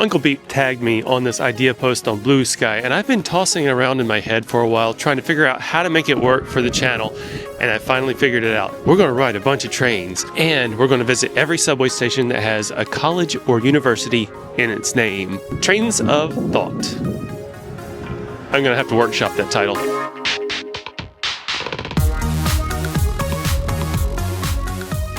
Uncle Beep tagged me on this idea post on Blue Sky, and I've been tossing it around in my head for a while, trying to figure out how to make it work for the channel, and I finally figured it out. We're going to ride a bunch of trains, and we're going to visit every subway station that has a college or university in its name. Trains of Thought. I'm going to have to workshop that title.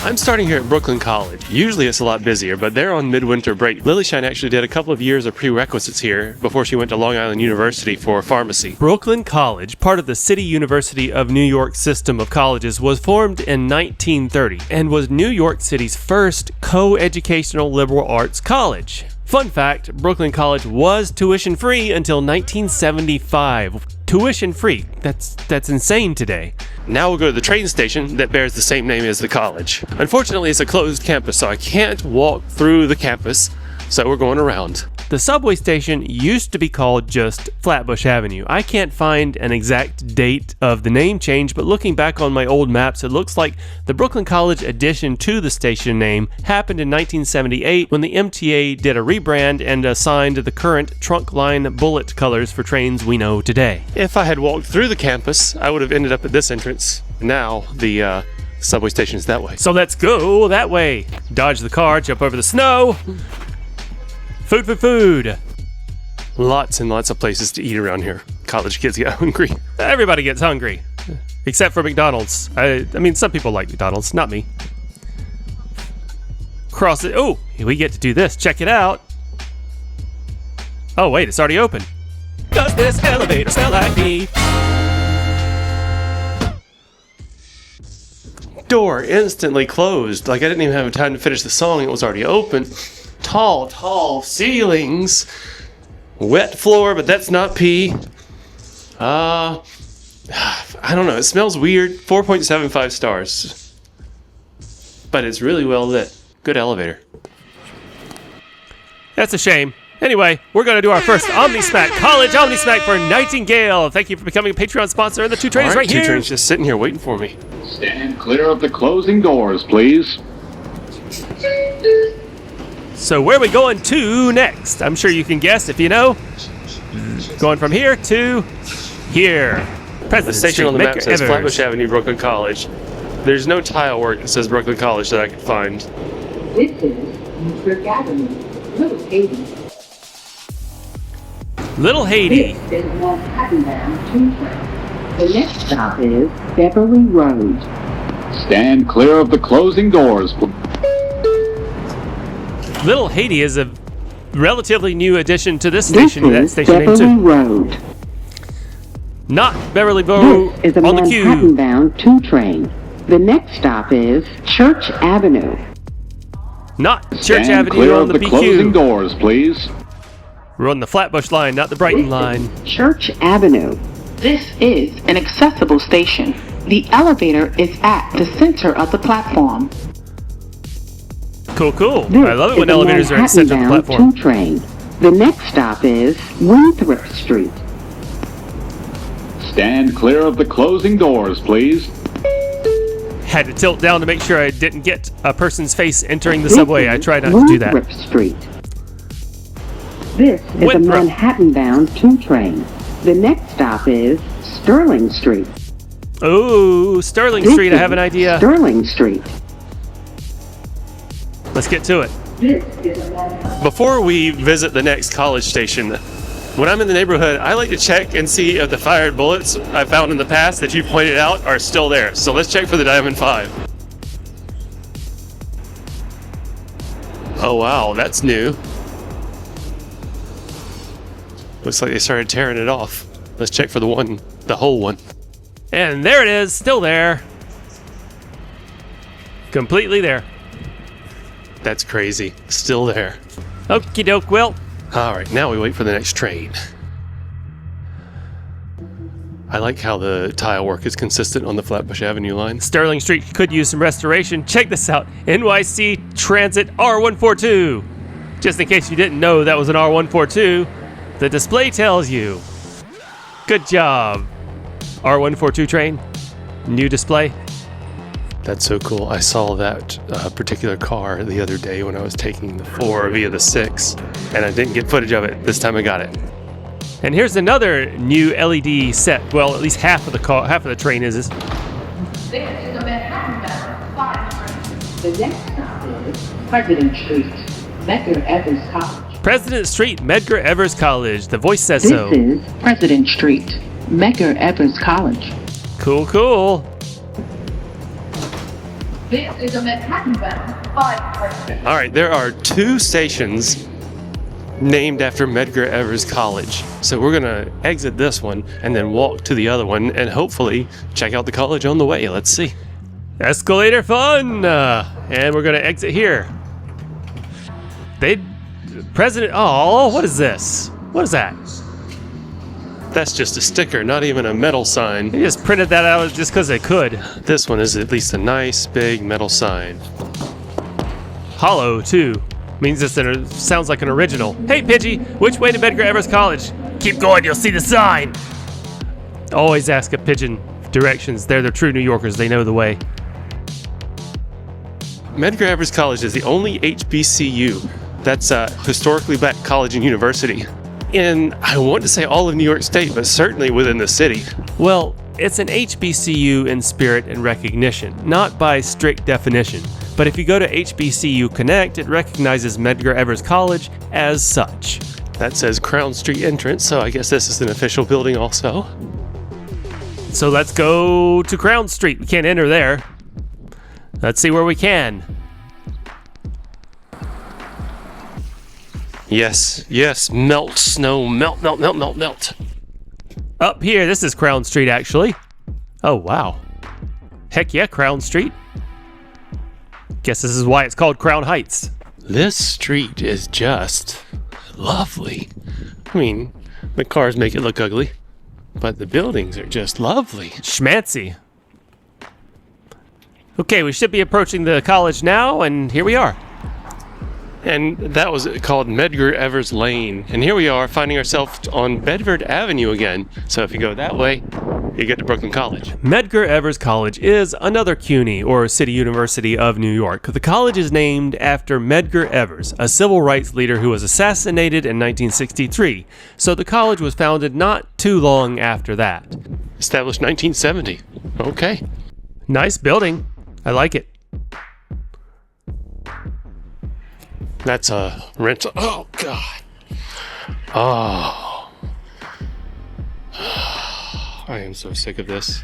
I'm starting here at Brooklyn College. Usually it's a lot busier, but they're on midwinter break. Lilyshine actually did a couple of years of prerequisites here before she went to Long Island University for pharmacy. Brooklyn College, part of the City University of New York system of colleges, was formed in 1930 and was New York City's first co-educational liberal arts college. Fun fact, Brooklyn College was tuition free until 1975. Tuition free. That's insane today. Now we'll go to the train station that bears the same name as the college. Unfortunately, it's a closed campus, so I can't walk through the campus, so we're going around. The subway station used to be called just Flathbush Avenue. I can't find an exact date of the name change, but looking back on my old maps, it looks like the Brooklyn College addition to the station name happened in 1978 when the MTA did a rebrand and assigned the current trunk line bullet colors for trains we know today. If I had walked through the campus, I would have ended up at this entrance. Now the subway station is that way. So let's go that way. Dodge the car, jump over the snow. Food. Lots and lots of places to eat around here. College kids get hungry. Everybody gets hungry. Except for McDonald's. I mean, some people like McDonald's, not me. Cross it. Oh, we get to do this. Check it out. Oh, wait, it's already open. Does this elevator smell like me? Door instantly closed. Like I didn't even have time to finish the song. It was already open. Tall ceilings. Wet floor, but that's not pee. I don't know. It smells weird. 4.75 stars. But it's really well lit. Good elevator. That's a shame. Anyway, we're going to do our first OmniSmack, College OmniSmack for Nightingale. Thank you for becoming a Patreon sponsor. And the two trains right here. Two trains just sitting here waiting for me. Stand clear of the closing doors, please. So where are we going to next? I'm sure you can guess if you know. Going from here to here. The station on the map says Flathbush Avenue, Brooklyn College. There's no tile work that says Brooklyn College that I could find. This is Medgar Avenue, Little Haiti. Little Haiti. This is Manhattan-bound 2 train. The next stop is Beverly Road. Stand clear of the closing doors. Little Haiti is a relatively new addition to this station. This is that station Beverly name too. Road. Not Beverly Road This is a on the queue. Manhattan-bound 2 train. The next stop is Church Avenue. Not Church Stand Avenue clear on of the the closing BQ. doors, please. We're on the Flatbush line, not the Brighton This line. is Church Avenue. This is an accessible station. The elevator is at the center of the platform. Cool. This I love it when is a elevators are at the center of the Manhattan-bound platform. 2 train. The next stop is Winthrop Street. Stand clear of the closing doors, please. Had to tilt down to make sure I didn't get a person's face entering the This subway. I is tried not to do that. Winthrop Street. This is a Winthrop. Manhattan-bound 2 train. The next stop is Sterling Street. Oh, Sterling This Street, I is have an idea. Sterling Street. Let's get to it. This is a Manhattan. Before we visit the next college station, when I'm in the neighborhood, I like to check and see if the fired bullets I found in the past that you pointed out are still there. So let's check for the Diamond 5. Oh wow, that's new. Looks like they started tearing it off. Let's check for the whole one. And there it is, still there. Completely there. That's crazy, still there. Okie doke, well. All right, now we wait for the next train. I like how the tile work is consistent on the Flatbush Avenue line. Sterling Street could use some restoration. Check this out, NYC Transit R142. Just in case you didn't know that was an R142, the display tells you. Good job. R142 train, new display. That's so cool. I saw that particular car the other day when I was taking the 4 via the 6, and I didn't get footage of it. This time I got it. And here's another new LED set. Well, at least half of the train is. The next stop is President Street, Medgar Evers College. President Street, Medgar Evers College. The voice says This so. is President Street, Medgar Evers College. Cool, cool. This is a Manhattan-bound 5 train. All right, there are 2 stations named after Medgar Evers College. So we're gonna exit this one and then walk to the other one and hopefully check out the college on the way. Let's see. Escalator fun! And we're gonna exit here. Oh, what is this? What is that? That's just a sticker, not even a metal sign. They just printed that out just because they could. This one is at least a nice big metal sign. Hollow, too. Means this sounds like an original. Hey, Pidgey, which way to Medgar Evers College? Keep going, you'll see the sign. Always ask a pigeon directions. They're the true New Yorkers. They know the way. Medgar Evers College is the only HBCU that's a historically black college and university in, I want to say all of New York State, but certainly within the city. Well, it's an HBCU in spirit and recognition, not by strict definition. But if you go to HBCU Connect, it recognizes Medgar Evers College as such. That says Crown Street entrance, so I guess this is an official building also. So let's go to Crown Street. We can't enter there. Let's see where we can. Yes, yes, melt, snow, melt, melt, melt, melt, melt. Up here, this is Crown Street, actually. Oh, wow. Heck yeah, Crown Street. Guess this is why it's called Crown Heights. This street is just lovely. I mean, the cars make it look ugly, but the buildings are just lovely. Schmancy. Okay, we should be approaching the college now, and here we are. And that was called Medgar Evers Lane. And here we are, finding ourselves on Bedford Avenue again. So if you go that way, you get to Brooklyn College. Medgar Evers College is another CUNY, or City University of New York. The college is named after Medgar Evers, a civil rights leader who was assassinated in 1963. So the college was founded not too long after that. Established 1970. Okay. Nice building. I like it. That's a rental. Oh, God. Oh. I am so sick of this.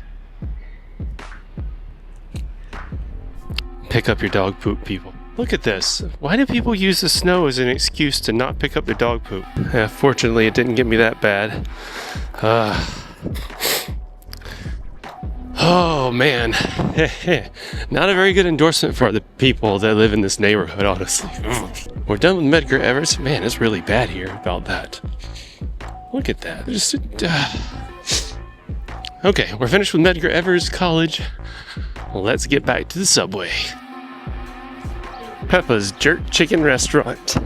Pick up your dog poop, people. Look at this. Why do people use the snow as an excuse to not pick up their dog poop? Fortunately, it didn't get me that bad. Oh, man. Not a very good endorsement for the people that live in this neighborhood, honestly. We're done with Medgar Evers. Man, it's really bad here about that. Look at that. Okay, we're finished with Medgar Evers College. Let's get back to the subway. Peppa's Jerk Chicken Restaurant.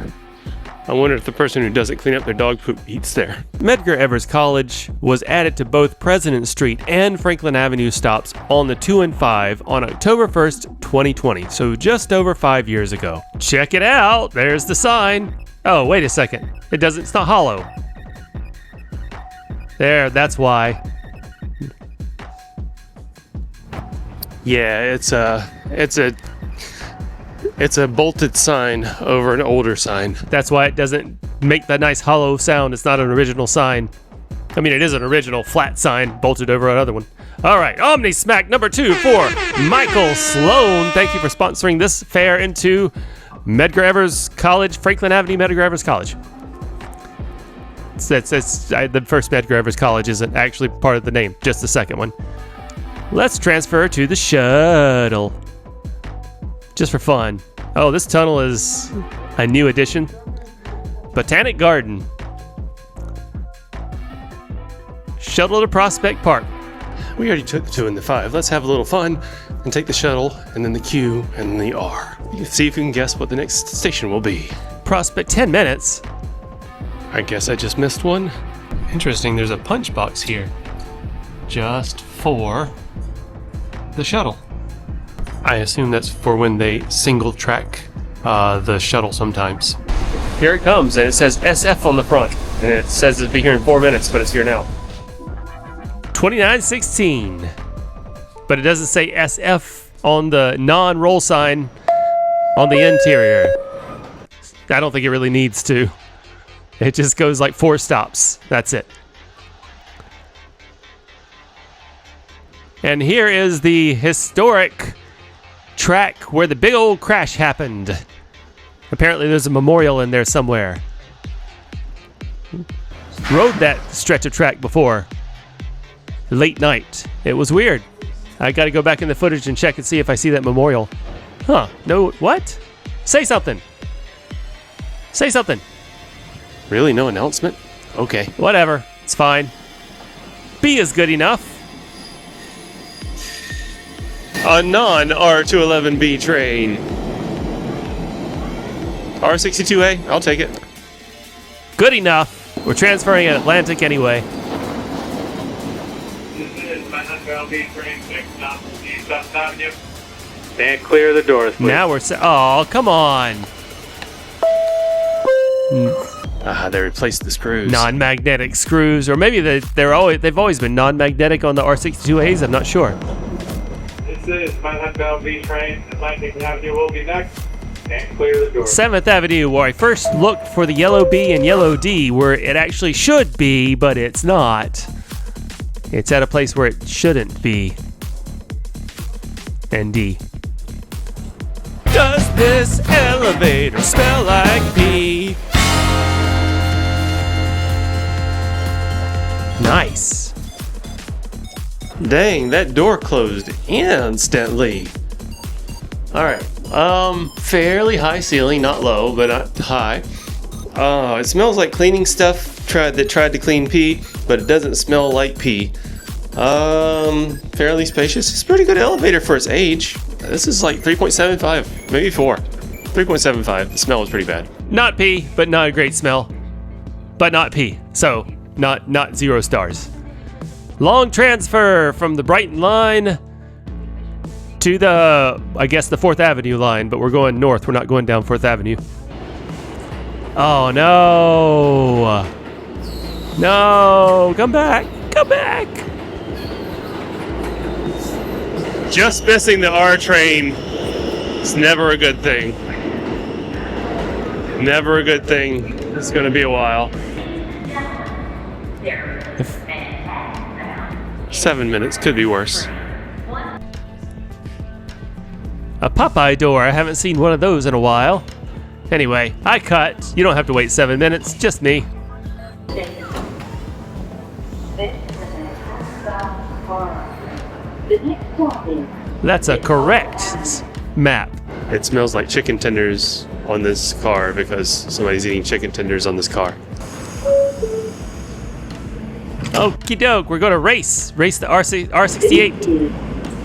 I wonder if the person who doesn't clean up their dog poop eats there. Medgar Evers College was added to both President Street and Franklin Avenue stops on the 2 and 5 on October 1st, 2020, so just over 5 years ago. Check it out! There's the sign. Oh, wait a second. It's not hollow. There, that's why. Yeah, it's a bolted sign over an older sign. That's why it doesn't make that nice hollow sound. It's not an original sign. I mean, it is an original flat sign bolted over another one. All right, Omni Smack number 2 for Michael Sloan. Thank you for sponsoring this fare into Medgar Evers College, Franklin Avenue, Medgar Evers College. The first Medgar Evers College isn't actually part of the name, just the second one. Let's transfer to the shuttle. Just for fun. Oh, this tunnel is a new addition. Botanic Garden. Shuttle to Prospect Park. We already took the 2 and the 5. Let's have a little fun and take the shuttle and then the Q and the R. See if you can guess what the next station will be. Prospect 10 minutes. I guess I just missed one. Interesting, there's a punch box here. Just for the shuttle. I assume that's for when they single track the shuttle sometimes. Here it comes, and it says SF on the front. And it says it'll be here in 4 minutes, but it's here now. 2916. But it doesn't say SF on the non-roll sign on the interior. I don't think it really needs to. It just goes like 4 stops. That's it. And here is the historic track where the big old crash happened. Apparently there's a memorial in there somewhere. Rode that stretch of track before. Late night. It was weird. I gotta go back in the footage and check and see if I see that memorial. Huh. No, what? Say something. Say something. Really? No announcement? Okay. Whatever. It's fine. B is good enough. A non-R211B train. R62A? I'll take it. Good enough. We're transferring at Atlantic anyway. Stand clear of the doors, please. Now we're oh, come on. They replaced the screws. Non-magnetic screws, or maybe they've always been non-magnetic on the R62As. I'm not sure. This is Manhattan B train. Atlantic Avenue will be next. Stand clear of the doors. 7th Avenue, where I first looked for the yellow B and yellow D, where it actually should be, but it's not. It's at a place where it shouldn't be. And D. Does this elevator smell like pee? Nice. Dang, that door closed instantly. Alright. Fairly high ceiling, not low, but not high. It smells like cleaning stuff that tried to clean pee, but it doesn't smell like pee. Fairly spacious. It's a pretty good elevator for its age. This is like 3.75, maybe 4. 3.75. The smell was pretty bad. Not pee, but not a great smell. But not pee. So, not 0 stars. Long transfer from the Brighton line to the, I guess, the 4th Avenue line, but we're going north. We're not going down 4th Avenue. Oh, no. No. Come back. Come back. Just missing the R train is never a good thing. Never a good thing. It's going to be a while. 7 minutes. Could be worse. A Popeye door. I haven't seen one of those in a while. Anyway, I cut. You don't have to wait 7 minutes. Just me. That's a correct map. It smells like chicken tenders on this car because somebody's eating chicken tenders on this car. Okie doke, we're going to race the R68.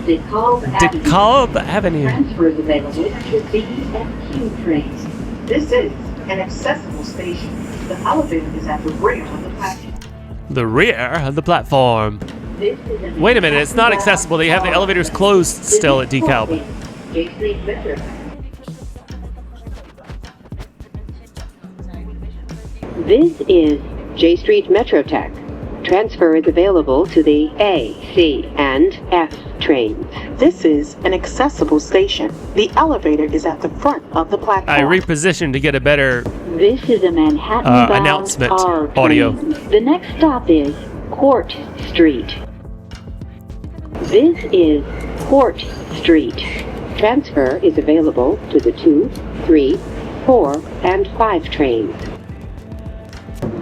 DeKalb Avenue. Transfers available to B and Q trains. This is an accessible station. The elevator is at the rear of the platform. The rear of the platform. Wait a minute, it's not accessible. They have the elevators closed still at DeKalb. This is J Street Metrotech. Transfer is available to the A, C, and F trains. This is an accessible station. The elevator is at the front of the platform. I repositioned to get a better This is a Manhattan-bound announcement R train. audio. The next stop is Court Street. This is Court Street. Transfer is available to the 2, 3, 4, and 5 trains.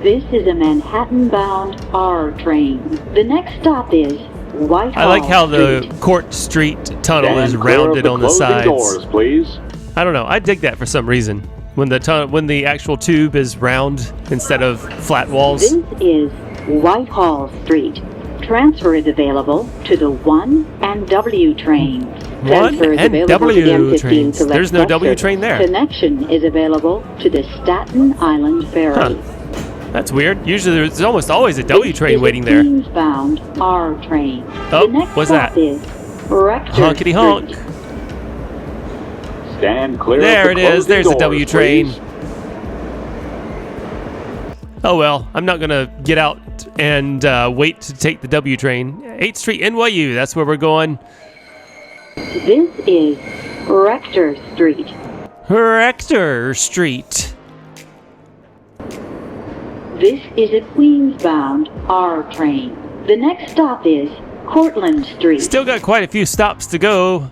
This is a Manhattan-bound R train. The next stop is Whitehall I like how the Street. Court Street tunnel is Stand clear of rounded the on the closing sides. doors, please. I don't know. I dig that for some reason. When the actual tube is round instead of flat walls. This is Whitehall Street. Transfer is available to the 1 and W trains. 1 Transfer is and available to the W M15 trains. Select There's no Bus W service. train there. Connection is available to the Staten Island Ferry. Huh. That's weird. Usually there's almost always a W This train is waiting a there. Queens-bound R train. Oh, the next what's stop that? is Rector Honkity honk. Street. Stand clear There of the it is. closing There's the doors, W train. please. Oh well, I'm not gonna get out and wait to take the W train. 8th Street, NYU. That's where we're going. This is Rector Street. Rector Street. This is a Queens-bound R train. The next stop is Cortlandt Street. Still got quite a few stops to go.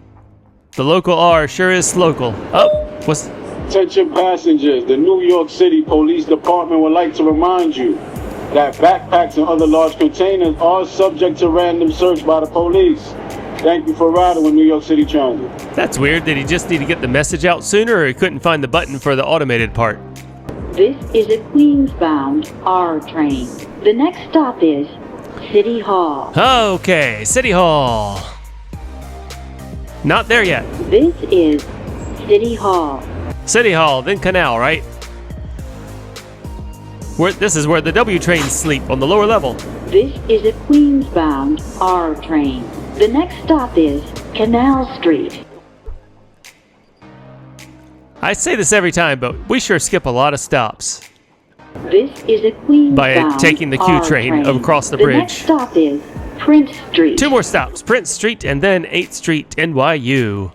The local R sure is local. Oh, what's... Attention passengers, the New York City Police Department would like to remind you that backpacks and other large containers are subject to random search by the police. Thank you for riding with New York City Transit. That's weird. Did he just need to get the message out sooner, or he couldn't find the button for the automated part? This is a Queens-bound R train. The next stop is City Hall. Okay, City Hall. Not there yet. This is City Hall. City Hall, then Canal, right? This is where the W trains sleep, on the lower level. This is a Queens-bound R train. The next stop is Canal Street. I say this every time, but we sure skip a lot of stops This is a Queens-bound by taking the Q R train across the The bridge. next stop is Prince Street. 2 more stops, Prince Street and then 8th Street, NYU.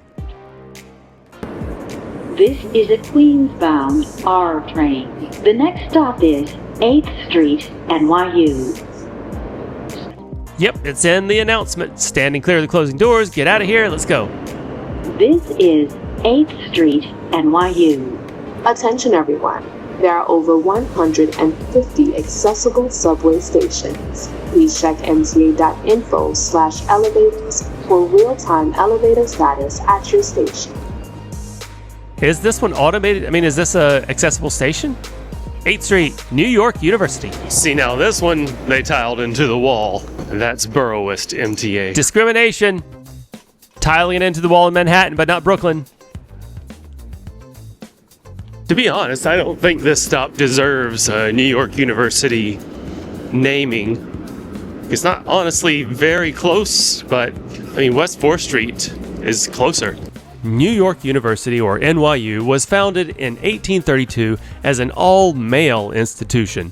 This is a Queens-bound R train. The next stop is 8th Street, NYU. Yep, it's in the announcement. Standing clear of the closing doors. Get out of here. Let's go. This is 8th Street, NYU. Attention everyone. There are over 150 accessible subway stations. Please check mta.info/elevators for real-time elevator status at your station. Is this one automated? I mean, is this a accessible station? 8th Street, New York University. See, now this one they tiled into the wall. That's Burrowist MTA. Discrimination. Tiling it into the wall in Manhattan, but not Brooklyn. To be honest, I don't think this stop deserves a New York University naming. It's not honestly very close, but I mean, West 4th Street is closer. New York University, or NYU, was founded in 1832 as an all-male institution.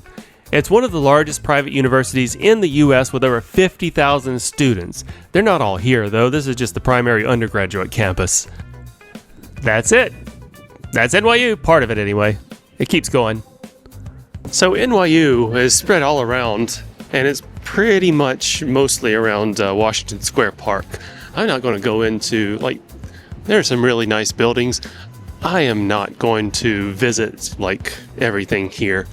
It's one of the largest private universities in the U.S. with over 50,000 students. They're not all here, though. This is just the primary undergraduate campus. That's it. That's NYU, part of it anyway. It keeps going. So NYU is spread all around, and it's pretty much mostly around Washington Square Park. I'm not going to go into, there are some really nice buildings. I am not going to visit, everything here.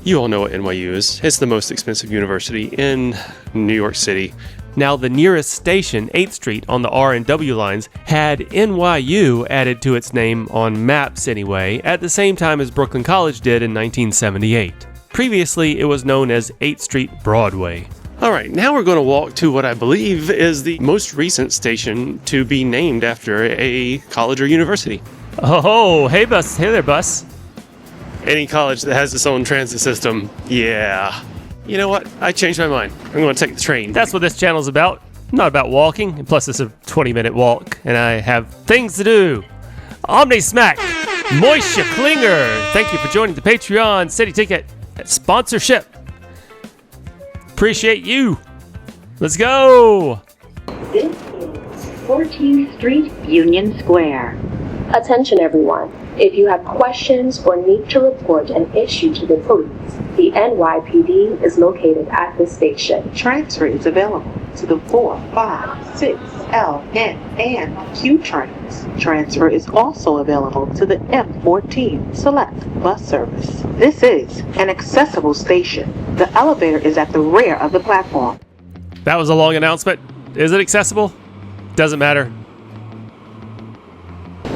You all know what NYU is. It's the most expensive university in New York City. Now, the nearest station, 8th Street, on the R and W lines, had NYU added to its name on maps anyway, at the same time as Brooklyn College did in 1978. Previously, it was known as 8th Street Broadway. Alright, now we're going to walk to what I believe is the most recent station to be named after a college or university. Oh, hey bus. Hey there, bus. Any college that has its own transit system, yeah. You know what? I changed my mind. I'm going to take the train. That's what this channel's about. Not about walking, and plus it's a 20-minute walk, and I have things to do. Omni Smack, Moisha Klinger, thank you for joining the Patreon City Ticket sponsorship. Appreciate you. Let's go. This is 14th Street, Union Square. Attention everyone. If you have questions or need to report an issue to the police, the NYPD is located at this station. Transfer is available to the 4, 5, 6, L, N, and Q trains. Transfer is also available to the M14 Select bus service. This is an accessible station. The elevator is at the rear of the platform. That was a long announcement. Is it accessible? Doesn't matter.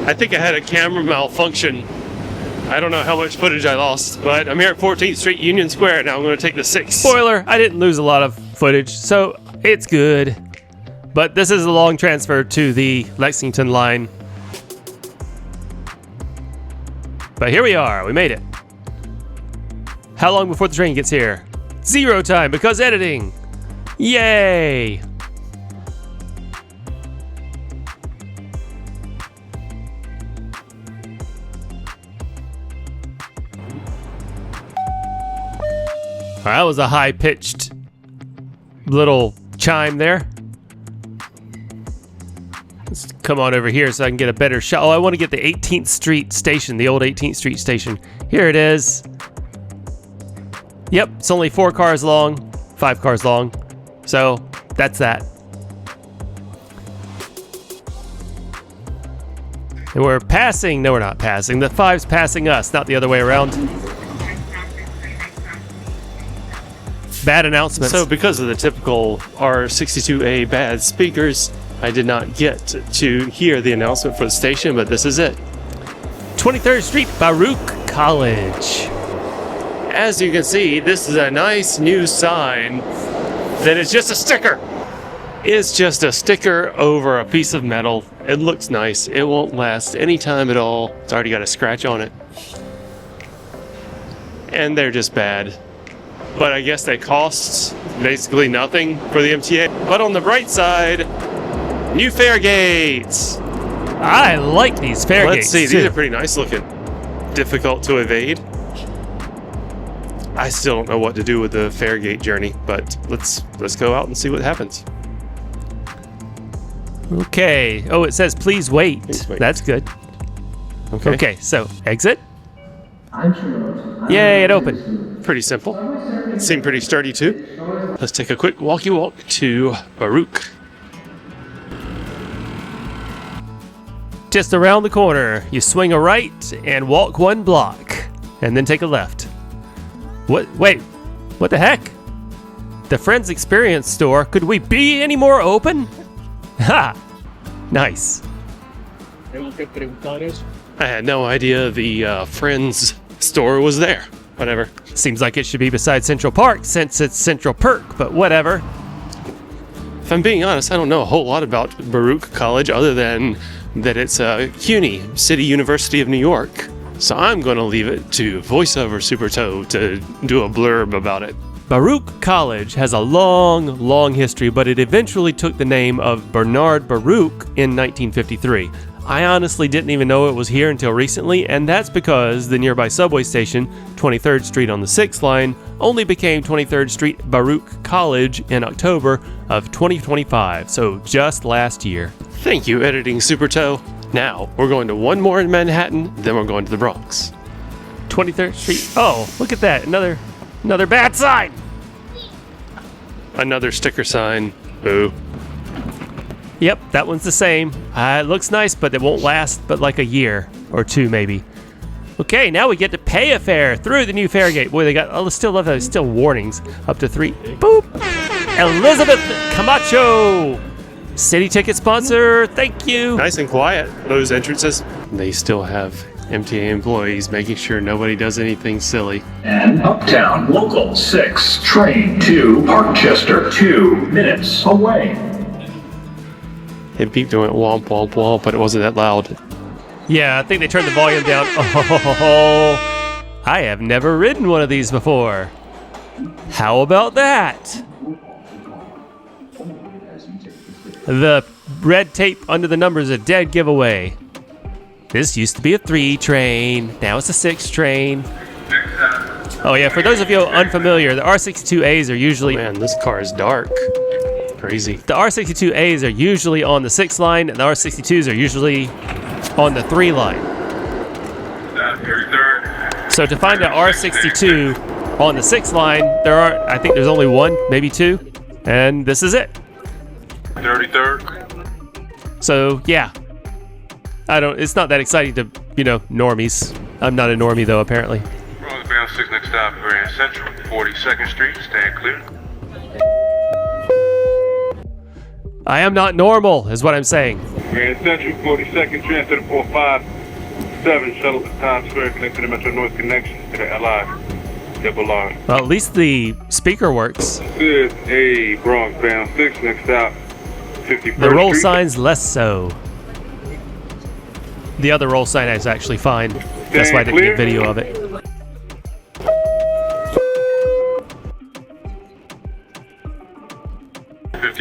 I think I had a camera malfunction. I don't know how much footage I lost, but I'm here at 14th Street, Union Square. Now I'm going to take the 6. Spoiler, I didn't lose a lot of footage, so it's good. But this is a long transfer to the Lexington line. But here we are. We made it. How long before the train gets here? 0 time, because editing. Yay! That was a high-pitched little chime there. Let's come on over here so I can get a better shot. Oh, I want to get the 18th Street station, the old 18th Street station. Here it is. Yep, it's only 4 cars long, 5 cars long. So that's that. And we're passing. No, we're not passing. The 5's passing us, not the other way around. Bad announcements. So because of the typical R62A bad speakers, I did not get to hear the announcement for the station, but this is it. 23rd Street, Baruch College. As you can see, this is a nice new sign that is just a sticker. It's just a sticker over a piece of metal. It looks nice. It won't last any time at all. It's already got a scratch on it. And they're just bad. But I guess they cost basically nothing for the MTA. But on the bright side, new fare gates. I like these fare gates. Let's see, these are pretty nice looking. Difficult to evade. I still don't know what to do with the fare gate journey, but let's go out and see what happens. Okay. Oh, it says please wait. That's good. Okay, so exit. Yay, it opened. Pretty simple. It seemed pretty sturdy too. Let's take a quick walk to Baruch. Just around the corner, you swing a right and walk 1 block, and then take a left. What? Wait, what the heck? The Friends Experience store. Could we be any more open? Ha! Nice. I had no idea the Friends store was there. Whatever. Seems like it should be beside Central Park since it's Central Perk, but whatever. If I'm being honest, I don't know a whole lot about Baruch College other than that it's CUNY, City University of New York. So I'm going to leave it to VoiceOver Super Toe to do a blurb about it. Baruch College has a long history, but it eventually took the name of Bernard Baruch in 1953. I honestly didn't even know it was here until recently, and that's because the nearby subway station, 23rd Street on the 6th line, only became 23rd Street Baruch College in October of 2025, so just last year. Thank you, Editing Super Toe. Now, we're going to one more in Manhattan, then we're going to the Bronx. 23rd Street. Oh, look at that. Another bad sign. Another sticker sign. Boo. Yep, that one's the same. It looks nice, but it won't last but like a year or 2 maybe. Okay, now we get to pay a fare through the new fare gate. Boy, they got, I still love those, still warnings. Up to 3. Boop. Elizabeth Camacho. City ticket sponsor, thank you. Nice and quiet, those entrances. They still have MTA employees making sure nobody does anything silly. And Uptown Local 6, train to Parkchester, 2 minutes away. It beeped and went womp womp womp, but it wasn't that loud. Yeah, I think they turned the volume down. Oh, I have never ridden one of these before. How about that? The red tape under the number is a dead giveaway. This used to be a 3 train. Now it's a 6 train. Oh yeah, for those of you unfamiliar, the R62As are usually... Man, this car is dark. Crazy. The R62As are usually on the 6 line, and the R62s are usually on the 3 line. So to find an R62 on the 6 line, I think there's only 1, maybe 2, and this is it. 33rd. So yeah, it's not that exciting to, normies. I'm not a normie though, apparently. Bronx bound 6 next stop, Grand Central, 42nd Street, stand clear. I am not normal, is what I'm saying. Grand Central, 42nd, transfer to 457, shuttle to Times Square, connect to the Metro North connection to the LI. Double R. Well, at least the speaker works. This is a Bronx bound 6 next stop, 51st The roll Street. sign's less so. The other roll sign is actually fine. That's why I didn't get video of it.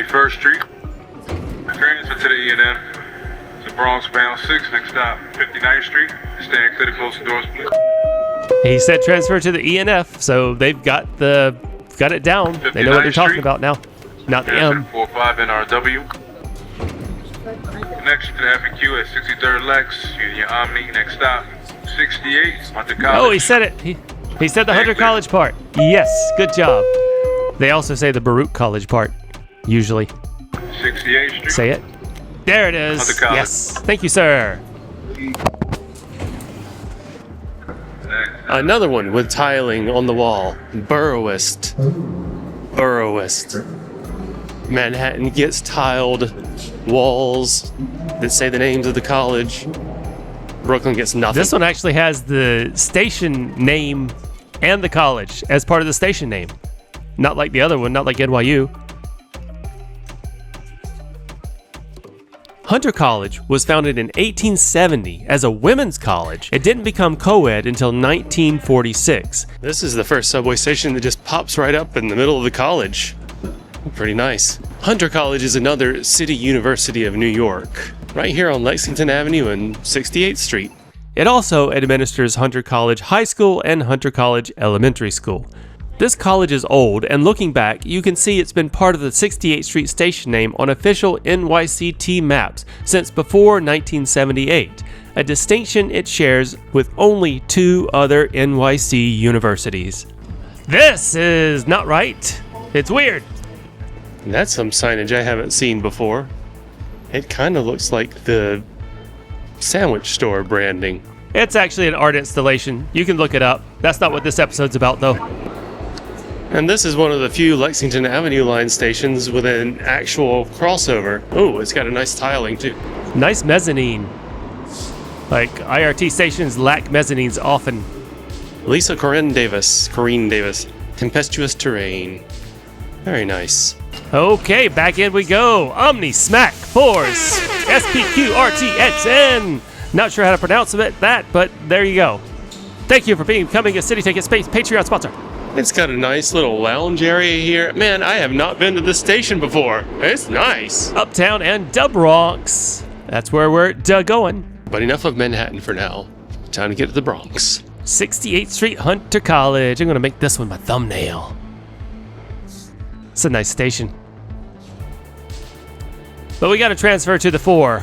First Street. Transfer to the E&F. It's a Bronx bound 6 next stop, 59th Street. Stand clear to close the doors, please. He said transfer to the E&F, so they've got the got it down. They know what they're talking about now. Not the M. 45 NRW. Connection to the FQ at 63rd Lex. Using your Omni. Next stop, 68, Hunter College. Oh, he said it. He said the Hunter College part. Yes, good job. They also say the Baruch College part, usually. 68th Street. Say it. There it is. Hunter College. Yes. Thank you, sir. Another one with tiling on the wall. Burrowist. Manhattan gets tiled walls that say the names of the college. Brooklyn gets nothing. This one actually has the station name and the college as part of the station name. Not like the other one, not like NYU. Hunter College was founded in 1870 as a women's college. It didn't become co-ed until 1946. This is the first subway station that just pops right up in the middle of the college. Pretty nice. Hunter College is another city university of New York, right here on Lexington Avenue and 68th Street. It also administers Hunter College High School and Hunter College Elementary School. This college is old, and looking back, you can see it's been part of the 68th Street station name on official NYCT maps since before 1978, a distinction it shares with only 2 other NYC universities. This is not right. It's weird. That's some signage I haven't seen before. It kind of looks like the sandwich store branding. It's actually an art installation. You can look it up. That's not what this episode's about, though. And this is one of the few Lexington Avenue line stations with an actual crossover. Oh, it's got a nice tiling, too. Nice mezzanine. Like, IRT stations lack mezzanines often. Lisa Corinne Davis. Tempestuous terrain. Very nice. Okay, back in we go. Omni, Smack, Force, SPQRTXN. Not sure how to pronounce that, but there you go. Thank you for becoming a City Ticket Space Patreon sponsor. It's got a nice little lounge area here. Man, I have not been to this station before. It's nice. Uptown and the Bronx. That's where we're going. But enough of Manhattan for now. Time to get to the Bronx. 68th Street, Hunter College. I'm going to make this one my thumbnail. It's a nice station. But we got to transfer to the 4.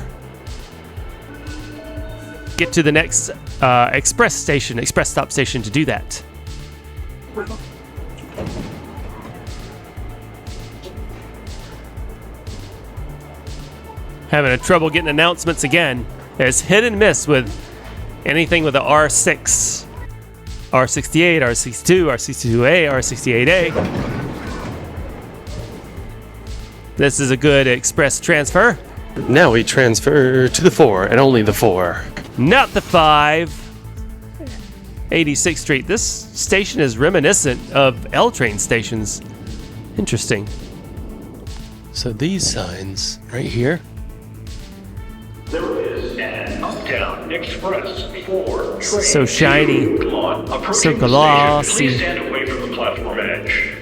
Get to the next express stop station to do that. Having a trouble getting announcements again. It's hit and miss with anything with the R6. R68, R62, R62A, R68A. This is a good express transfer. Now we transfer to the 4, and only the 4. Not the 5. 86th Street. This station is reminiscent of L train stations. Interesting. So these signs right here. There is an Uptown Express 4 train. So shiny. So glossy. Please stand away from the platform edge.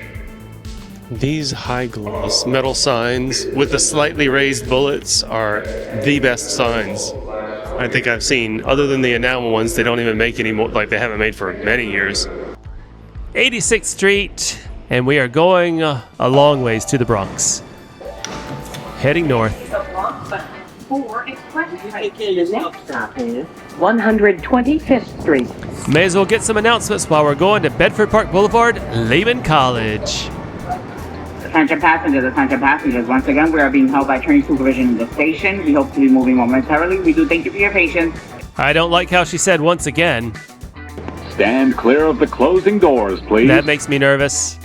These high gloss metal signs with the slightly raised bullets are the best signs I think I've seen. Other than the enamel ones, they don't even make anymore, like they haven't made for many years. 86th Street, and we are going a long ways to the Bronx. Heading north. The Bronx, but 4 express trains. The next stop is 125th Street. May as well get some announcements while we're going to Bedford Park Boulevard, Lehman College. Attention passengers. Once again, we are being held by train supervision in the station. We hope to be moving momentarily. We do thank you for your patience. I don't like how she said once again. Stand clear of the closing doors, please. That makes me nervous.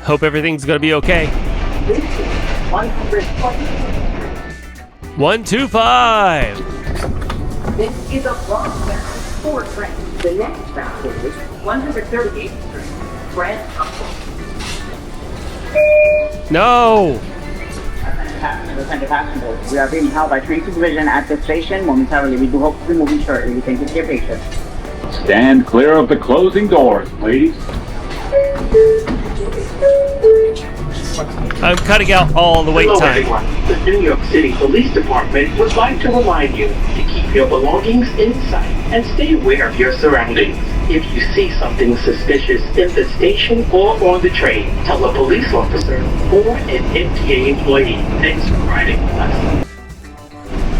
Hope everything's gonna be okay. 125. This is a Bronx 4 train. The next stop is 138th Street. No! Attention passengers, we are being held by train supervision at the station momentarily. We do hope to be moving shortly. We thank you for your patience. Stand clear of the closing doors, please. I'm cutting out all the wait Hello, time. everyone. The New York City Police Department would like to remind you to keep your belongings inside and stay aware of your surroundings. If you see something suspicious in the station or on the train, tell a police officer or an MTA employee. Thanks for riding with us.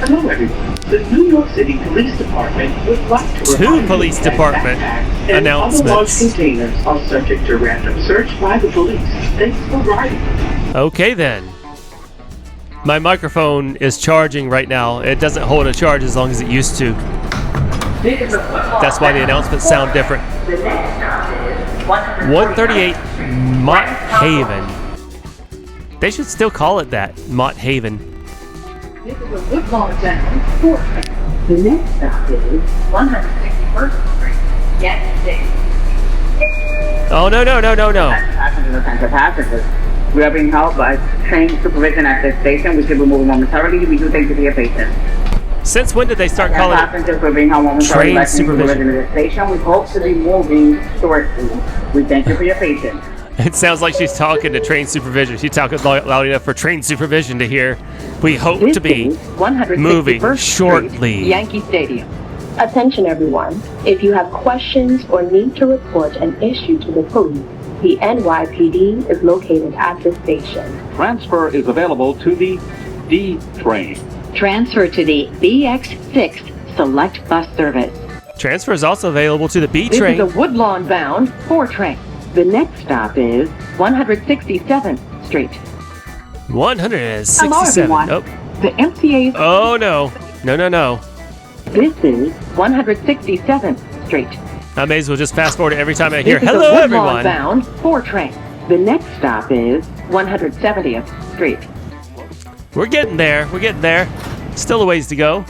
Hello everyone. The New York City Police Department would like to remind police you that department backpacks and other large announcements. containers are subject to random search by the police. Thanks for riding. Okay then. My microphone is charging right now. It doesn't hold a charge as long as it used to. That's why the announcements sound different. 138 Mott Haven. They should still call it that, Mott Haven. This is a Woodlawn down, Fort. The next stop is 161st Street, Yankee Stadium. Oh, no. Passengers, attention passengers. We are being held by train supervision at this station. We should be moving momentarily. We do thank you for your patience. Since when did they start calling Passengers, we're being held momentarily by train supervision at this station. We hope to be moving shortly. We thank you for your patience. It sounds like she's talking to train supervision. She's talking loud enough for train supervision to hear. We hope to be moving shortly. Yankee Stadium. Attention everyone. If you have questions or need to report an issue to the police, the NYPD is located at the station. Transfer is available to the D train. Transfer to the BX6 Select Bus Service. Transfer is also available to the B This train. is a Woodlawn bound 4 train. The next stop is 167th Street. 167. Hello, everyone. Oh. The MTA. Oh no. No. This is 167th Street. I may as well just fast forward it every time I hear This is hello a Woodlawn everyone. bound 4 train. The next stop is 170th Street. We're getting there. Still a ways to go.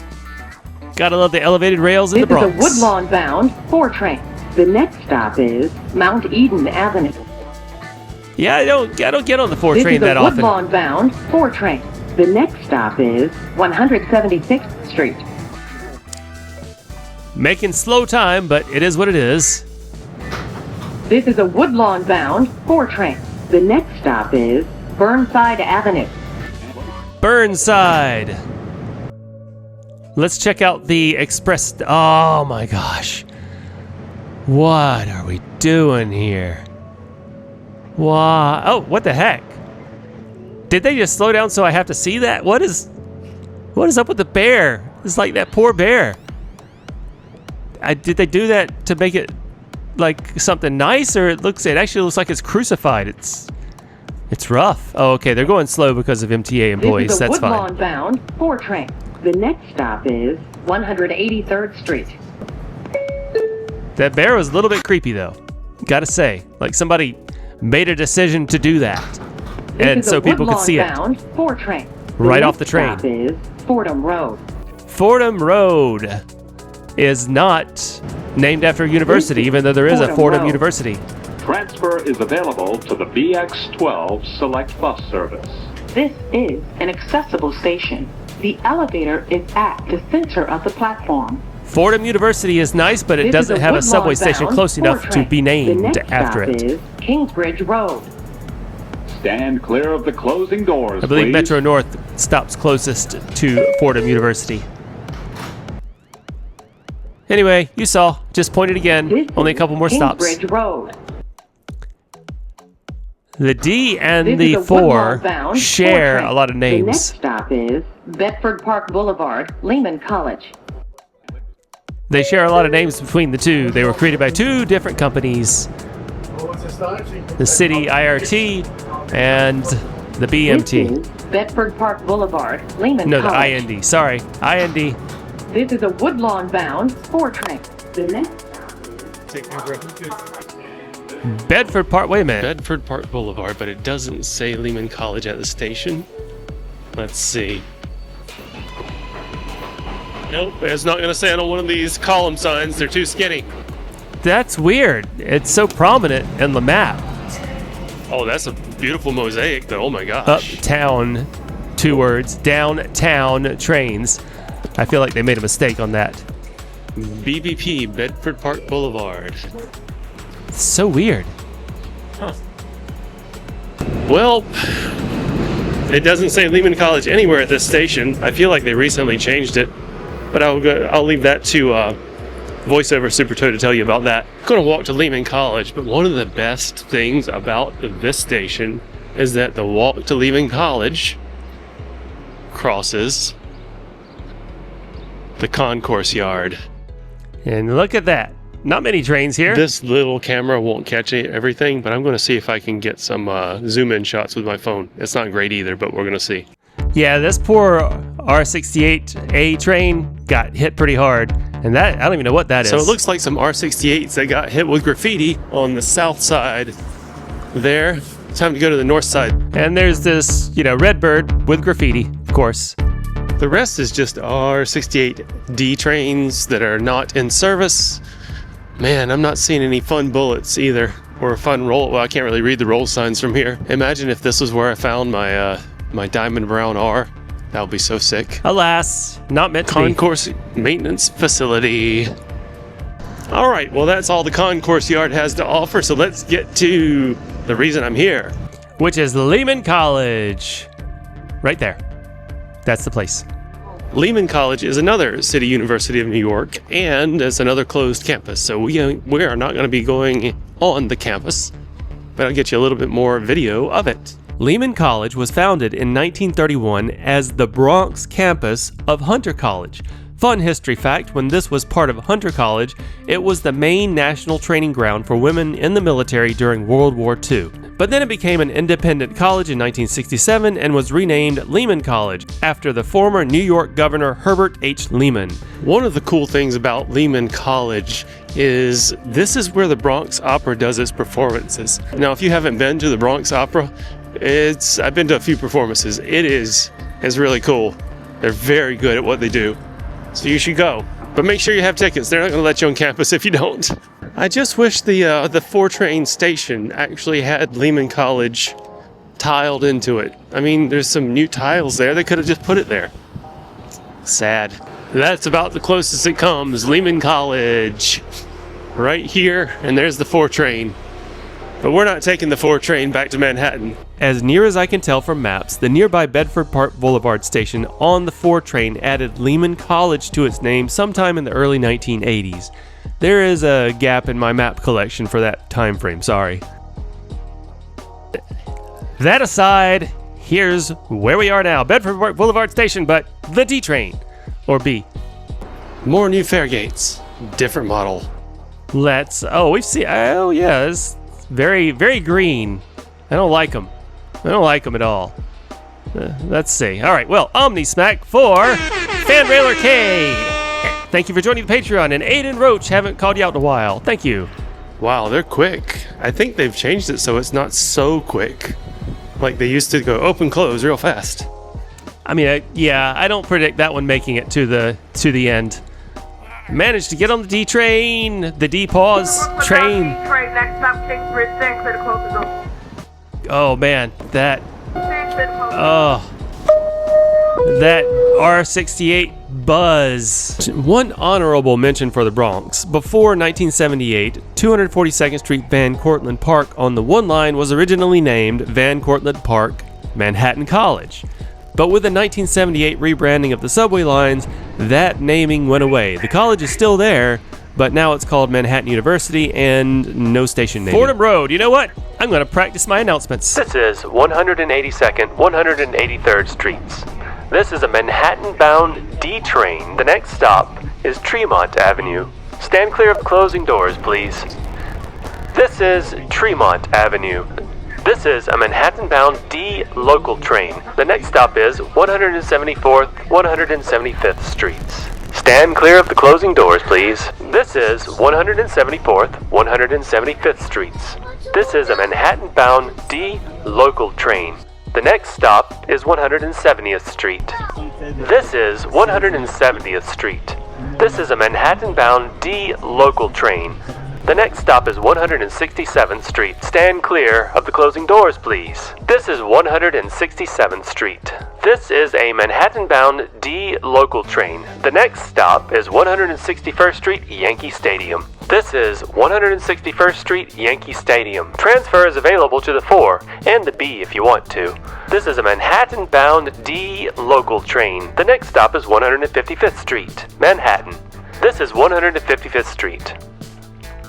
Gotta love the elevated rails in the Bronx. This is a Woodlawn bound 4 train. The next stop is Mount Eden Avenue. Yeah, I don't get on the 4 train that This is a often. Woodlawn bound 4 train. The next stop is 176th Street. Making slow time, but it is what it is. This is a Woodlawn bound 4 train. The next stop is Burnside Avenue. Burnside. Let's check out the express. Oh my gosh. What are we doing here? Why? Oh, what the heck? Did they just slow down so I have to see that? What is up with the bear? It's like that poor bear. Did they do that to make it like something nice, or it actually looks like it's crucified? It's rough. Oh, okay. They're going slow because of MTA employees. This is a That's fine. Woodlawn bound 4 train. The next stop is 183rd Street. That bear was a little bit creepy, though. Gotta say, like somebody made a decision to do that, and so people could see it. Bound 4 train. Right off the train. Stop is Fordham Road. Fordham Road is not named after a university, even though there is a Fordham University. Transfer is available to the BX12 Select Bus Service. This is an accessible station. The elevator is at the center of the platform. Fordham University is nice, but it doesn't have a subway station close enough to be named after it. The next stop is Kingsbridge Road. Stand clear of the closing doors, I believe please. Metro North stops closest to Fordham University. Anyway, you saw. Just pointed again. Only a couple more stops. Kingsbridge Road. The D and This the is a 4 Woodlawn-bound share 4 train. a lot of The next names. stop is Bedford Park Boulevard, Lehman College. They share a lot of names between the two. They were created by 2 different companies. The City IRT and the BMT. This is Bedford Park Boulevard, Lehman No, the College. IND. Sorry, IND. This is a Woodlawn bound 4 train. The next Bedford Park. Wait a minute. Bedford Park Boulevard, but it doesn't say Lehman College at the station. Let's see. Nope, it's not going to say on one of these column signs. They're too skinny. That's weird. It's so prominent in the map. Oh, that's a beautiful mosaic, though. Oh my gosh. Uptown, 2 words. Downtown trains. I feel like they made a mistake on that. BBP, Bedford Park Boulevard. It's so weird. Huh. Well, it doesn't say Lehman College anywhere at this station. I feel like they recently changed it, but I'll leave that to voiceover super toe to tell you about that. I'm going to walk to Lehman College, but one of the best things about this station is that the walk to Lehman College crosses the concourse yard. And look at that. Not many trains here. This little camera won't catch everything, but I'm going to see if I can get some zoom in shots with my phone. It's not great either, but we're going to see. Yeah, this poor R68A train got hit pretty hard. And that, I don't even know what that is. So it looks like some R68s that got hit with graffiti on the south side there. Time to go to the north side. And there's this, red bird with graffiti, of course. The rest is just R68D trains that are not in service. Man, I'm not seeing any fun bullets either, or a fun roll. Well, I can't really read the roll signs from here. Imagine if this was where I found my my diamond brown R. That would be so sick. Alas, not meant to be. Concourse maintenance facility. All right, well, that's all the concourse yard has to offer. So let's get to the reason I'm here, which is Lehman College, right there. That's the place. Lehman College is another city university of New York, and it's another closed campus. So we are not going to be going on the campus, but I'll get you a little bit more video of it. Lehman College was founded in 1931 as the Bronx campus of Hunter College. Fun history fact, when this was part of Hunter College, it was the main national training ground for women in the military during World War II. But then it became an independent college in 1967 and was renamed Lehman College after the former New York Governor Herbert H. Lehman. One of the cool things about Lehman College is this is where the Bronx Opera does its performances. Now, if you haven't been to the Bronx Opera, I've been to a few performances. It's really cool. They're very good at what they do. So you should go. But make sure you have tickets. They're not going to let you on campus if you don't. I just wish the 4-train station actually had Lehman College tiled into it. I mean, there's some new tiles there. They could have just put it there. Sad. That's about the closest it comes. Lehman College. Right here, and there's the 4-train. But we're not taking the 4-train back to Manhattan. As near as I can tell from maps, the nearby Bedford Park Boulevard station on the 4-train added Lehman College to its name sometime in the early 1980s. There is a gap in my map collection for that time frame, sorry. That aside, here's where we are now. Bedford Park Boulevard station, but the D train, or B. More new fare gates. Different model. Oh yeah, it's very, very green. I don't like them. I don't like them at all. Let's see. All right, well, Omni Smack for Fan Railer K. Thank you for joining the Patreon, and Aiden Roach, haven't called you out in a while. Thank you. Wow, they're quick. I think they've changed it so it's not so quick. Like they used to go open, close real fast. I mean, I don't predict that one making it to the end. Managed to get on the D train, the D pause train. Oh man, that R68 buzz. One honorable mention for the Bronx. Before 1978, 242nd Street Van Cortlandt Park on the 1 line was originally named Van Cortlandt Park, Manhattan College. But with the 1978 rebranding of the subway lines, that naming went away. The college is still there, but now it's called Manhattan University and no station name. Fordham Road, you know what? I'm going to practice my announcements. This is 182nd, 183rd Streets. This is a Manhattan-bound D train. The next stop is Tremont Avenue. Stand clear of the closing doors, please. This is Tremont Avenue. This is a Manhattan-bound D local train. The next stop is 174th, 175th Streets. Stand clear of the closing doors, please. This is 174th, 175th Streets. This is a Manhattan-bound D local train. The next stop is 170th Street. This is 170th Street. This is a Manhattan-bound D local train. The next stop is 167th Street. Stand clear of the closing doors, please. This is 167th Street. This is a Manhattan-bound D local train. The next stop is 161st Street, Yankee Stadium. This is 161st Street, Yankee Stadium. Transfer is available to the 4 and the B if you want to. This is a Manhattan-bound D local train. The next stop is 155th Street, Manhattan. This is 155th Street.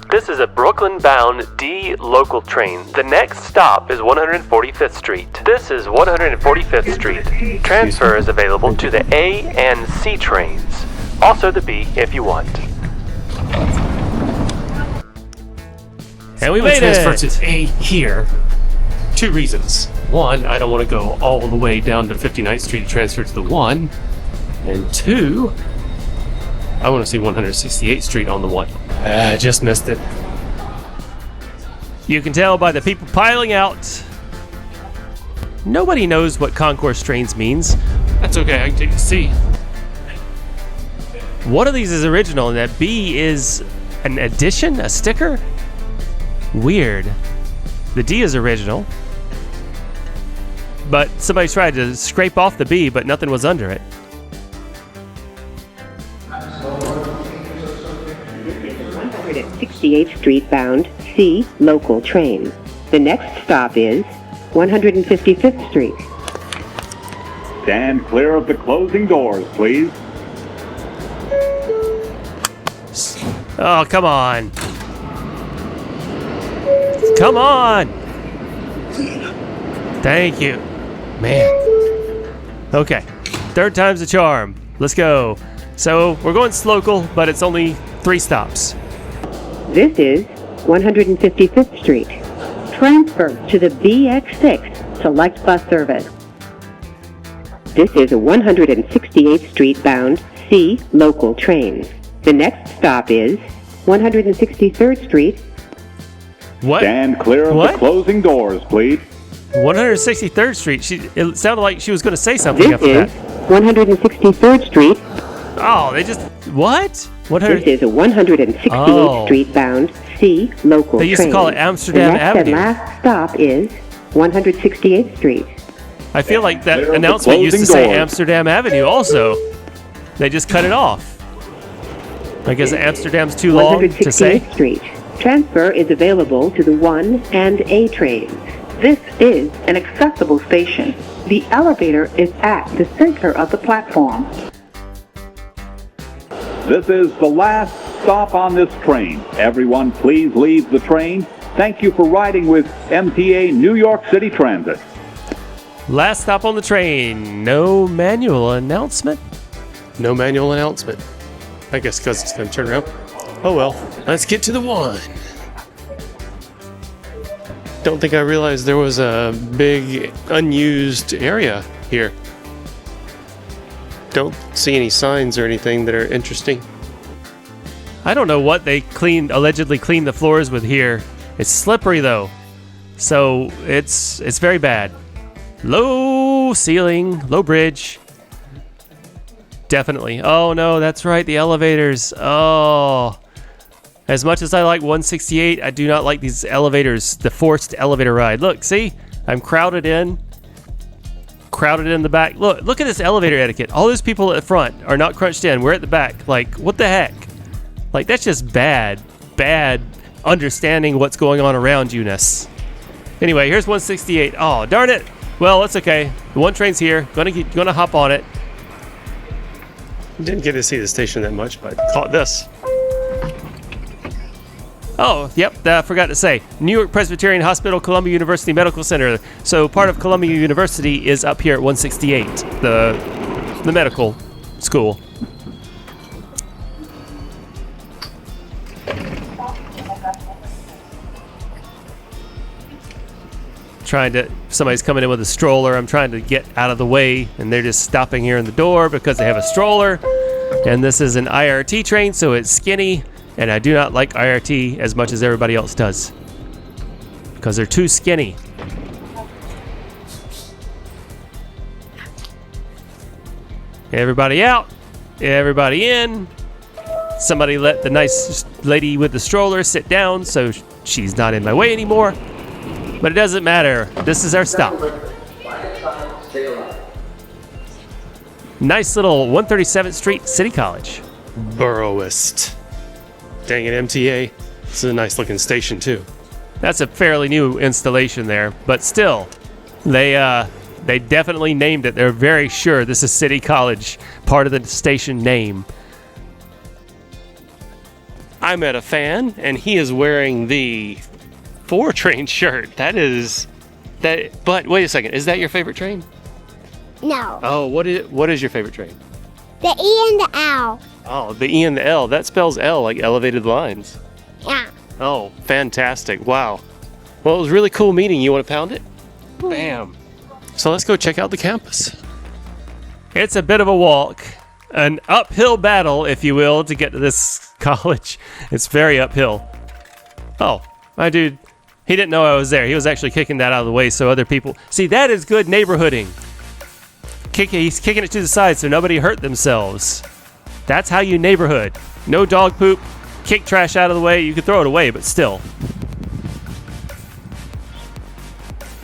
This is a Brooklyn-bound D local train. The next stop is 145th Street. This is 145th Street. Transfer is available to the A and C trains. Also the B if you want. And we made it! Transfer to A here. 2 reasons. 1, I don't want to go all the way down to 59th Street to transfer to the 1. And 2, I want to see 168th Street on the 1. I just missed it. You can tell by the people piling out. Nobody knows what concourse trains means. That's okay, I can take the C. One of these is original, and that B is an addition, a sticker? Weird. The D is original. But somebody tried to scrape off the B, but nothing was under it. 168th Street bound C local train. The next stop is 155th Street. Stand clear of the closing doors, please. Oh, come on. Come on. Thank you. Man. Okay. 3rd time's the charm. Let's go. So, we're going local, but it's only 3 stops. This is 155th Street. Transfer to the BX6 select bus service. This is a 168th Street bound C local train. The next stop is 163rd Street. What? Stand clear of the closing doors, please. 163rd Street. It sounded like she was going to say something This after is that. 163rd Street. Oh, they just... What? This is a 168th Street bound C local train. They used to call it Amsterdam the next Avenue. And last stop is 168th Street. I feel like that announcement used to say Amsterdam Avenue also. They just cut it off. I guess Amsterdam's too long to say. 168th Street. Transfer is available to the 1 and A trains. This is an accessible station. The elevator is at the center of the platform. This is the last stop on this train. Everyone, please leave the train. Thank you for riding with MTA New York City Transit. Last stop on the train. No manual announcement? No manual announcement. I guess because it's going to turn around. Oh well, let's get to the 1. Don't think I realized there was a big unused area here. Don't see any signs or anything that are interesting. I don't know what they allegedly cleaned the floors with here. It's slippery though, so it's very bad. Low ceiling, low bridge. Definitely. Oh no, that's right, the elevators. Oh. As much as I like 168, I do not like these elevators, the forced elevator ride. Look, see? I'm crowded in the back. Look at this elevator etiquette. All those people at the front are not crunched in. We're at the back. Like, what the heck? Like, that's just bad understanding what's going on around you-ness. Anyway, here's 168. Oh, darn it. Well, that's okay. The 1 train's here. Gonna hop on it. Didn't get to see the station that much, but caught this. Oh, yep, I forgot to say. New York Presbyterian Hospital, Columbia University Medical Center. So part of Columbia University is up here at 168, the medical school. Somebody's coming in with a stroller. I'm trying to get out of the way, and they're just stopping here in the door because they have a stroller. And this is an IRT train, so it's skinny. And I do not like IRT as much as everybody else does, because they're too skinny. Everybody out, everybody in. Somebody let the nice lady with the stroller sit down so she's not in my way anymore. But it doesn't matter. This is our stop. Nice little 137th Street City College. Burrowist. Dang it, MTA. This is a nice looking station too. That's a fairly new installation there, but still, they definitely named it. They're very sure this is City College, part of the station name. I met a fan, and he is wearing the 4 train shirt. But wait a second, is that your favorite train? No. Oh, what is your favorite train? The E and the L. Oh, the E and the L. That spells L, like elevated lines. Yeah. Oh, fantastic. Wow. Well, it was really cool meeting you. Want to pound it? Bam. So let's go check out the campus. It's a bit of a walk. An uphill battle, if you will, to get to this college. It's very uphill. Oh, my dude, he didn't know I was there. He was actually kicking that out of the way so other people... See, that is good neighborhooding. He's kicking it to the side so nobody hurt themselves. That's how you neighborhood. No dog poop. Kick trash out of the way. You can throw it away, but still.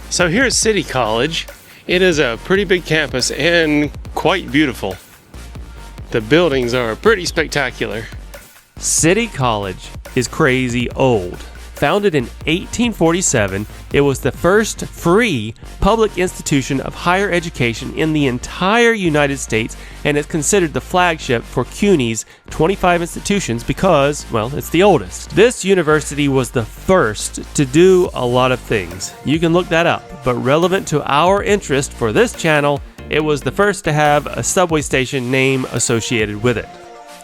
So here's City College. It is a pretty big campus and quite beautiful. The buildings are pretty spectacular. City College is crazy old. Founded in 1847, it was the first free public institution of higher education in the entire United States and is considered the flagship for CUNY's 25 institutions because, well, it's the oldest. This university was the first to do a lot of things. You can look that up, but relevant to our interest for this channel, it was the first to have a subway station name associated with it.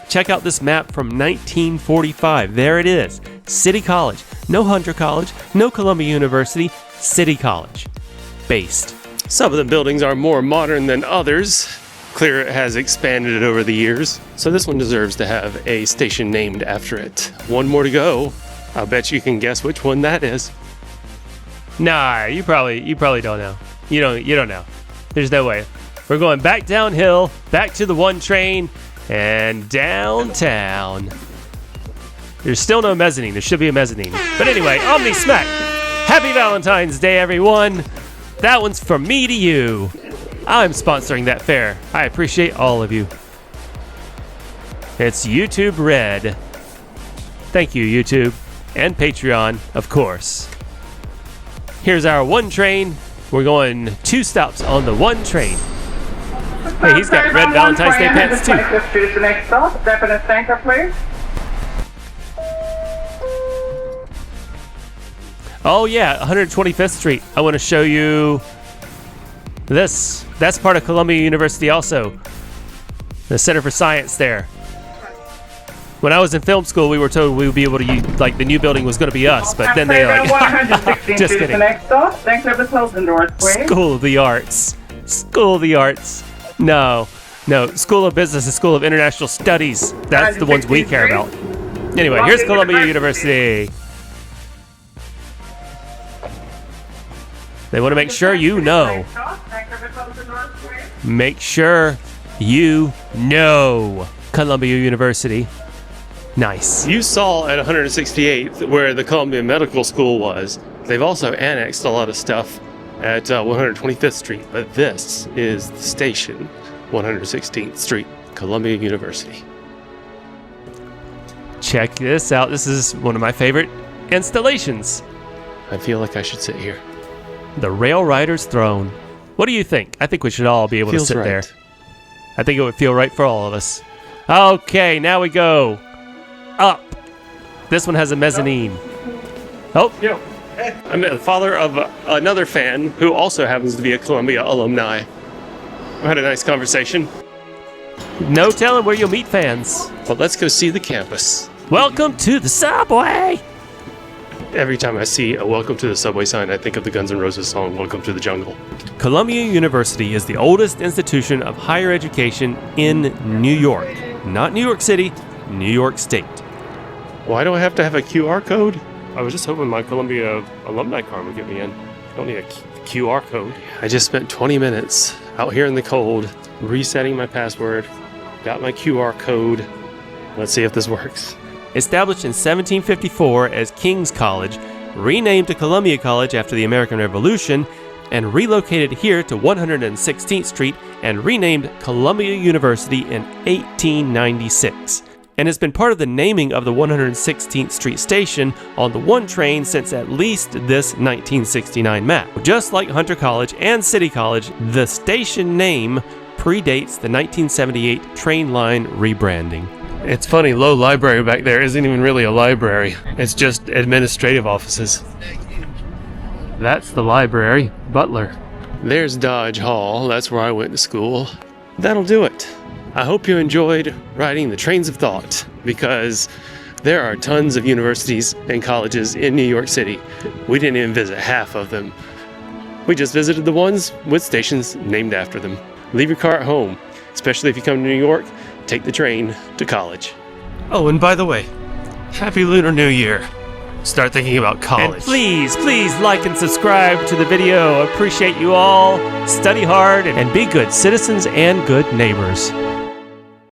Check out this map from 1945. There it is. City College. No Hunter College. No Columbia University. City College. Based. Some of the buildings are more modern than others. Clear it has expanded over the years. So this one deserves to have a station named after it. One more to go. I'll bet you can guess which one that is. Nah, you probably don't know. You don't know. There's no way. We're going back downhill, back to the 1 train, and downtown. There's still no mezzanine. There should be a mezzanine. But anyway, Omni Smack. Happy Valentine's Day, everyone. That one's from me to you. I'm sponsoring that fair. I appreciate all of you. It's YouTube Red. Thank you, YouTube. And Patreon, of course. Here's our 1 train. We're going 2 stops on the 1 train. Hey, he's got red Valentine's Day pants too. The next stop, definite tanker, please. Oh yeah, 125th Street. I want to show you this. That's part of Columbia University also. The Center for Science there. When I was in film school, we were told we would be able to use, like, the new building was going to be us, but then they like, just kidding. The next stop, thanks for the closing doors, please. School of the Arts. School of the Arts. No. School of Business and School of International Studies. That's the ones we care about. Anyway, here's Columbia University. They want to make sure you know. Make sure you know Columbia University. Nice. You saw at 168th where the Columbia Medical School was. They've also annexed a lot of stuff at 125th Street, but this is the station, 116th Street, Columbia University. Check this out. This is one of my favorite installations. I feel like I should sit here. The Rail Rider's Throne. What do you think? I think we should all be able to sit there. I think it would feel right for all of us. Okay, now we go up. This one has a mezzanine. Oh, I met the father of another fan who also happens to be a Columbia alumni. We had a nice conversation. No telling where you'll meet fans. But let's go see the campus. Welcome to the subway! Every time I see a Welcome to the Subway sign, I think of the Guns N' Roses song, Welcome to the Jungle. Columbia University is the oldest institution of higher education in New York. Not New York City, New York State. Why do I have to have a QR code? I was just hoping my Columbia alumni card would get me in. I don't need a QR code. I just spent 20 minutes out here in the cold, resetting my password, got my QR code. Let's see if this works. Established in 1754 as King's College, renamed to Columbia College after the American Revolution, and relocated here to 116th Street and renamed Columbia University in 1896. And has been part of the naming of the 116th Street station on the 1 train since at least this 1969 map. Just like Hunter College and City College, the station name predates the 1978 train line rebranding. It's funny, Low Library back there isn't even really a library. It's just administrative offices. That's the library, Butler. There's Dodge Hall. That's where I went to school. That'll do it. I hope you enjoyed riding the trains of thought, because there are tons of universities and colleges in New York City. We didn't even visit half of them. We just visited the ones with stations named after them. Leave your car at home, especially if you come to New York. Take the train to college. Oh, and by the way, Happy Lunar New Year. Start thinking about college. And please like and subscribe to the video. Appreciate you all. Study hard and be good citizens and good neighbors.